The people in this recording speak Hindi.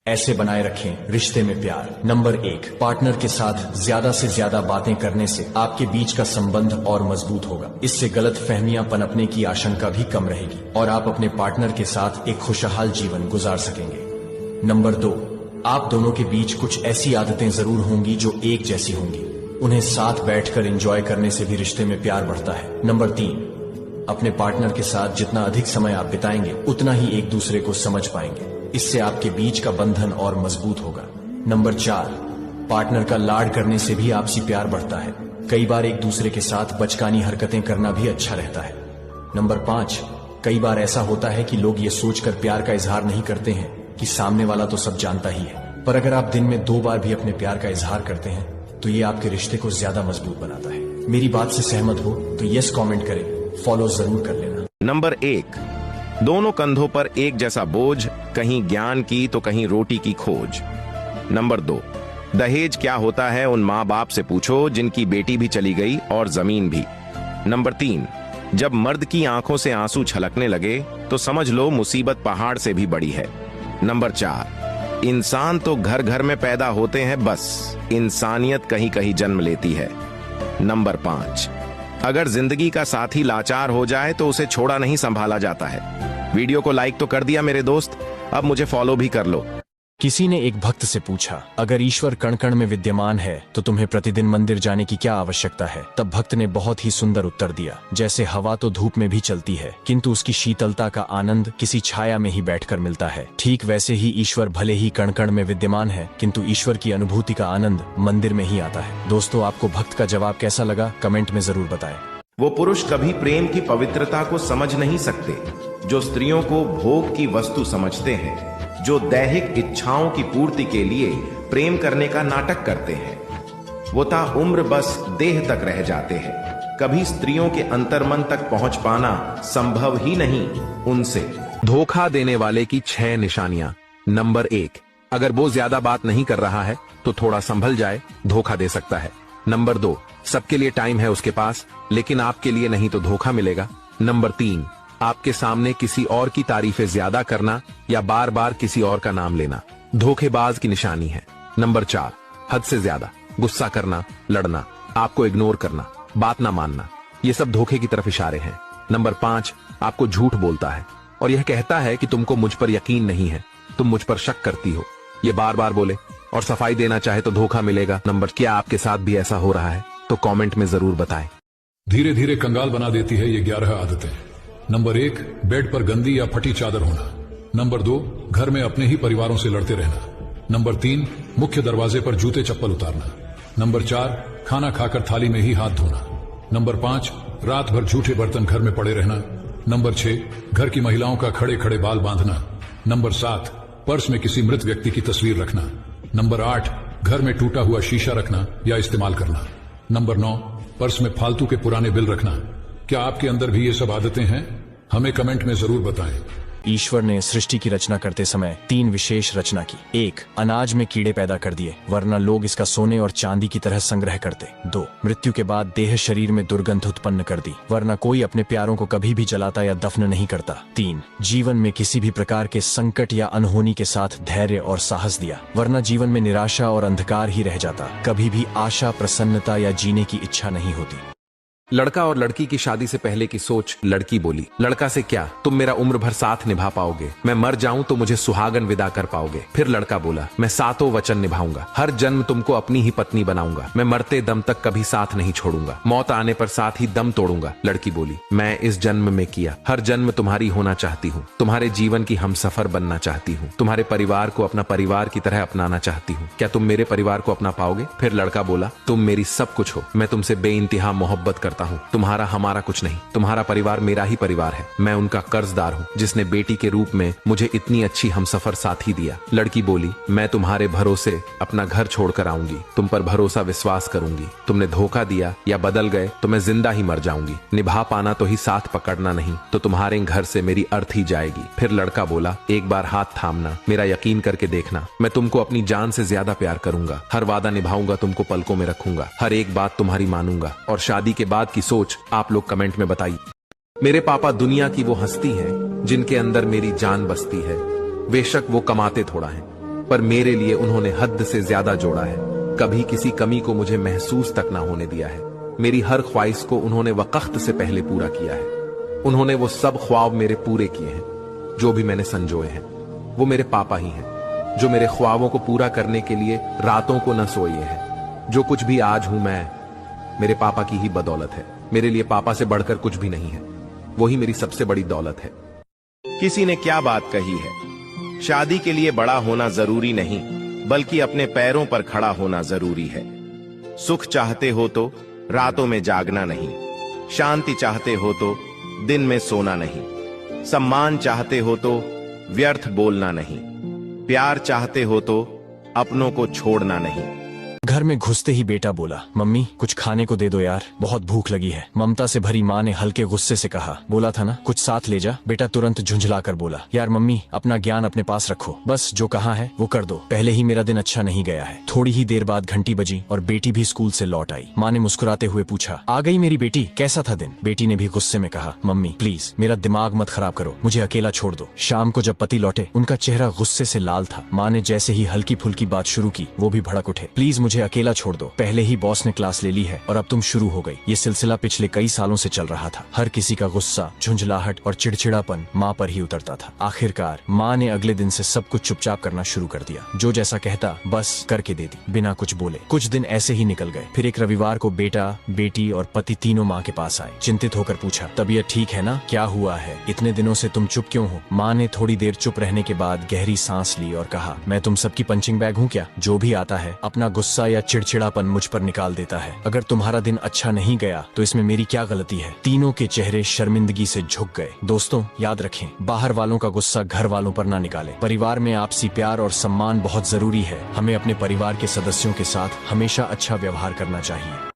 ऐसे बनाए रखें रिश्ते में प्यार। नंबर 1, पार्टनर के साथ ज्यादा से ज्यादा बातें करने से आपके बीच का संबंध और मजबूत होगा। इससे गलत फहमियां पनपने की आशंका भी कम रहेगी और आप अपने पार्टनर के साथ एक खुशहाल जीवन गुजार सकेंगे। नंबर 2, आप दोनों के बीच कुछ ऐसी आदतें जरूर होंगी जो एक जैसी होंगी। उन्हें साथ बैठकर एंजॉय करने से भी रिश्ते में प्यार बढ़ता है। नंबर 3, अपने पार्टनर के साथ जितना अधिक समय आप बिताएंगे उतना ही एक दूसरे को समझ पाएंगे। इससे आपके बीच का बंधन और मजबूत होगा। नंबर 4, पार्टनर का लाड करने से भी आपसी प्यार बढ़ता है। कई बार एक दूसरे के साथ बचकानी हरकतें करना भी अच्छा रहता है। नंबर 5, कई बार ऐसा होता है कि लोग ये सोचकर प्यार का इजहार नहीं करते हैं कि सामने वाला तो सब जानता ही है, पर अगर आप दिन में 2 बार भी अपने प्यार का इजहार करते हैं तो ये आपके रिश्ते को ज्यादा मजबूत बनाता है। मेरी बात से सहमत हो तो यस कमेंट करें, फॉलो जरूर कर लेना। नंबर 1, दोनों कंधों पर एक जैसा बोझ, कहीं ज्ञान की तो कहीं रोटी की खोज। नंबर 2, दहेज क्या होता है उन माँ बाप से पूछो जिनकी बेटी भी चली गई और जमीन भी। नंबर 3, जब मर्द की आंखों से आंसू छलकने लगे तो समझ लो मुसीबत पहाड़ से भी बड़ी है। नंबर 4, इंसान तो घर घर में पैदा होते हैं, बस इंसानियत कहीं कहीं जन्म लेती है। नंबर 5, अगर जिंदगी का साथी लाचार हो जाए तो उसे छोड़ा नहीं संभाला जाता है। वीडियो को लाइक तो कर दिया मेरे दोस्त, अब मुझे फॉलो भी कर लो। किसी ने एक भक्त से पूछा, अगर ईश्वर कण कण में विद्यमान है तो तुम्हें प्रतिदिन मंदिर जाने की क्या आवश्यकता है? तब भक्त ने बहुत ही सुंदर उत्तर दिया, जैसे हवा तो धूप में भी चलती है किंतु उसकी शीतलता का आनंद किसी छाया में ही बैठकर मिलता है। ठीक वैसे ही ईश्वर भले ही कण कण में विद्यमान है किंतु ईश्वर की अनुभूति का आनंद मंदिर में ही आता है। दोस्तों, आपको भक्त का जवाब कैसा लगा कमेंट में जरूर बताएं। वो पुरुष कभी प्रेम की पवित्रता को समझ नहीं सकते जो स्त्रियों को भोग की वस्तु समझते हैं, जो दैहिक इच्छाओं की पूर्ति के लिए प्रेम करने का नाटक करते हैं। वो ताउम्र बस देह तक रह जाते हैं। कभी स्त्रियों के अंतर्मन तक पहुंच पाना संभव ही नहीं उनसे। धोखा देने वाले की 6 निशानियां। नंबर 1, अगर वो ज्यादा बात नहीं कर रहा है तो थोड़ा संभल जाए, धोखा दे सकता है। नंबर 2, सबके लिए टाइम है उसके पास लेकिन आपके लिए नहीं तो धोखा मिलेगा। नंबर 3, आपके सामने किसी और की तारीफें ज्यादा करना या बार बार किसी और का नाम लेना धोखेबाज की निशानी है। नंबर 4, हद से ज्यादा गुस्सा करना, लड़ना, आपको इग्नोर करना, बात ना मानना, ये सब धोखे की तरफ इशारे हैं। नंबर 5, आपको झूठ बोलता है और यह कहता है कि तुमको मुझ पर यकीन नहीं है, तुम मुझ पर शक करती हो, ये बार बार बोले और सफाई देना चाहे तो धोखा मिलेगा। क्या आपके साथ भी ऐसा हो रहा है तो कमेंट में जरूर बताएं। धीरे धीरे कंगाल बना देती है ये 11 आदतें। नंबर 1, बेड पर गंदी या फटी चादर होना। नंबर 2, घर में अपने ही परिवारों से लड़ते रहना। नंबर 3, मुख्य दरवाजे पर जूते चप्पल उतारना। नंबर 4, खाना खाकर थाली में ही हाथ धोना। नंबर 5, रात भर झूठे बर्तन घर में पड़े रहना। नंबर 6, घर की महिलाओं का खड़े खड़े बाल बांधना। नंबर 7, पर्स में किसी मृत व्यक्ति की तस्वीर रखना। नंबर 8, घर में टूटा हुआ शीशा रखना या इस्तेमाल करना। नंबर 9, पर्स में फालतू के पुराने बिल रखना। क्या आपके अंदर भी ये सब आदतें हैं? हमें कमेंट में जरूर बताएं। ईश्वर ने सृष्टि की रचना करते समय 3 विशेष रचना की। 1, अनाज में कीड़े पैदा कर दिए वरना लोग इसका सोने और चांदी की तरह संग्रह करते। 2, मृत्यु के बाद देह शरीर में दुर्गंध उत्पन्न कर दी वरना कोई अपने प्यारों को कभी भी जलाता या दफन नहीं करता। 3, जीवन में किसी भी प्रकार के संकट या अनहोनी के साथ धैर्य और साहस दिया वरना जीवन में निराशा और अंधकार ही रह जाता, कभी भी आशा, प्रसन्नता या जीने की इच्छा नहीं होती। लड़का और लड़की की शादी से पहले की सोच। लड़की बोली, लड़का से क्या, तुम मेरा उम्र भर साथ निभा पाओगे, मैं मर जाऊं तो मुझे सुहागन विदा कर पाओगे। फिर लड़का बोला, मैं 7 वचन निभाऊंगा, हर जन्म तुमको अपनी ही पत्नी बनाऊंगा, मैं मरते दम तक कभी साथ नहीं छोड़ूंगा, मौत आने पर साथ ही दम तोड़ूंगा। लड़की बोली, मैं इस जन्म में किया, हर जन्म तुम्हारी होना चाहती हूँ, तुम्हारे जीवन की हमसफर बनना चाहती हूँ, तुम्हारे परिवार को अपना परिवार की तरह अपनाना चाहती हूँ, क्या तुम मेरे परिवार को अपना पाओगे? फिर लड़का बोला, तुम मेरी सब कुछ हो, मैं तुमसे बेइंतहा मोहब्बत करता हूँ, तुम्हारा हमारा कुछ नहीं, तुम्हारा परिवार मेरा ही परिवार है, मैं उनका कर्जदार हूँ जिसने बेटी के रूप में मुझे इतनी अच्छी हमसफर साथी दिया। लड़की बोली, मैं तुम्हारे भरोसे अपना घर छोड़कर आऊंगी, तुम पर भरोसा विश्वास करूंगी, तुमने धोखा दिया या बदल गए तो मैं जिंदा ही मर जाऊंगी, निभा पाना तो ही साथ पकड़ना नहीं तो तुम्हारे घर से मेरी अर्थ ही जाएगी। फिर लड़का बोला, एक बार हाथ थामना, मेरा यकीन करके देखना, मैं तुमको अपनी जान से ज्यादा प्यार करूंगा, हर वादा निभाऊंगा, तुमको पलकों में रखूंगा, हर एक बात तुम्हारी मानूंगा। और शादी के बाद की सोच आप लोग कमेंट में बताइए। मेरे पापा दुनिया की वो हस्ती हैं जिनके अंदर मेरी जान बसती है, बेशक वो कमाते थोड़ा हैं पर मेरे लिए उन्होंने हद से ज्यादा जोड़ा है। कभी किसी कमी को मुझे महसूस तक ना होने दिया है। मेरी हर ख्वाहिश को उन्होंने वक्त से पहले पूरा किया है। उन्होंने वो सब ख्वाब मेरे पूरे किए हैं जो भी मैंने संजोए हैं। वो मेरे पापा ही हैं जो मेरे ख्वाबों को पूरा करने के लिए रातों को न सोए हैं। जो कुछ भी आज हूं मैं, मेरे पापा की ही बदौलत है। मेरे लिए पापा से बढ़कर कुछ भी नहीं है। वही मेरी सबसे बड़ी दौलत है। किसी ने क्या बात कही है, शादी के लिए बड़ा होना जरूरी नहीं, बल्कि अपने पैरों पर खड़ा होना जरूरी है। सुख चाहते हो तो रातों में जागना नहीं, शांति चाहते हो तो दिन में सोना नहीं, सम्मान चाहते हो तो व्यर्थ बोलना नहीं, प्यार चाहते हो तो अपनों को छोड़ना नहीं। घर में घुसते ही बेटा बोला, मम्मी कुछ खाने को दे दो यार, बहुत भूख लगी है। ममता से भरी माँ ने हल्के गुस्से से कहा, बोला था ना कुछ साथ ले जा। बेटा तुरंत झुंझला कर बोला, यार मम्मी अपना ज्ञान अपने पास रखो, बस जो कहा है वो कर दो। पहले ही मेरा दिन अच्छा नहीं गया है। थोड़ी ही देर बाद घंटी बजी और बेटी भी स्कूल से लौट आई। माँ ने मुस्कुराते हुए पूछा, आ गई मेरी बेटी, कैसा था दिन? बेटी ने भी गुस्से में कहा, मम्मी प्लीज मेरा दिमाग मत खराब करो, मुझे अकेला छोड़ दो। शाम को जब पति लौटे, उनका चेहरा गुस्से से लाल था। माँ ने जैसे ही हल्की फुल्की बात शुरू की, वो भी भड़क उठे, प्लीज मुझे अकेला छोड़ दो, पहले ही बॉस ने क्लास ले ली है और अब तुम शुरू हो गई। ये सिलसिला पिछले कई सालों से चल रहा था। हर किसी का गुस्सा, झुंझलाहट और चिड़चिड़ापन माँ पर ही उतरता था। आखिरकार माँ ने अगले दिन से सब कुछ चुपचाप करना शुरू कर दिया। जो जैसा कहता बस करके दे दी, बिना कुछ बोले। कुछ दिन ऐसे ही निकल गए। फिर एक रविवार को बेटा, बेटी और पति तीनों माँ के पास आए। चिंतित होकर पूछा, तबीयत ठीक है ना? क्या हुआ है? इतने दिनों से तुम चुप क्यों हो? माँ ने थोड़ी देर चुप रहने के बाद गहरी सांस ली और कहा, मैं तुम सबकी पंचिंग बैग हूँ क्या? जो भी आता है अपना गुस्सा या चिड़चिड़ापन मुझ पर निकाल देता है। अगर तुम्हारा दिन अच्छा नहीं गया तो इसमें मेरी क्या गलती है? तीनों के चेहरे शर्मिंदगी से झुक गए। दोस्तों याद रखें, बाहर वालों का गुस्सा घर वालों पर ना निकालें। परिवार में आपसी प्यार और सम्मान बहुत जरूरी है। हमें अपने परिवार के सदस्यों के साथ हमेशा अच्छा व्यवहार करना चाहिए।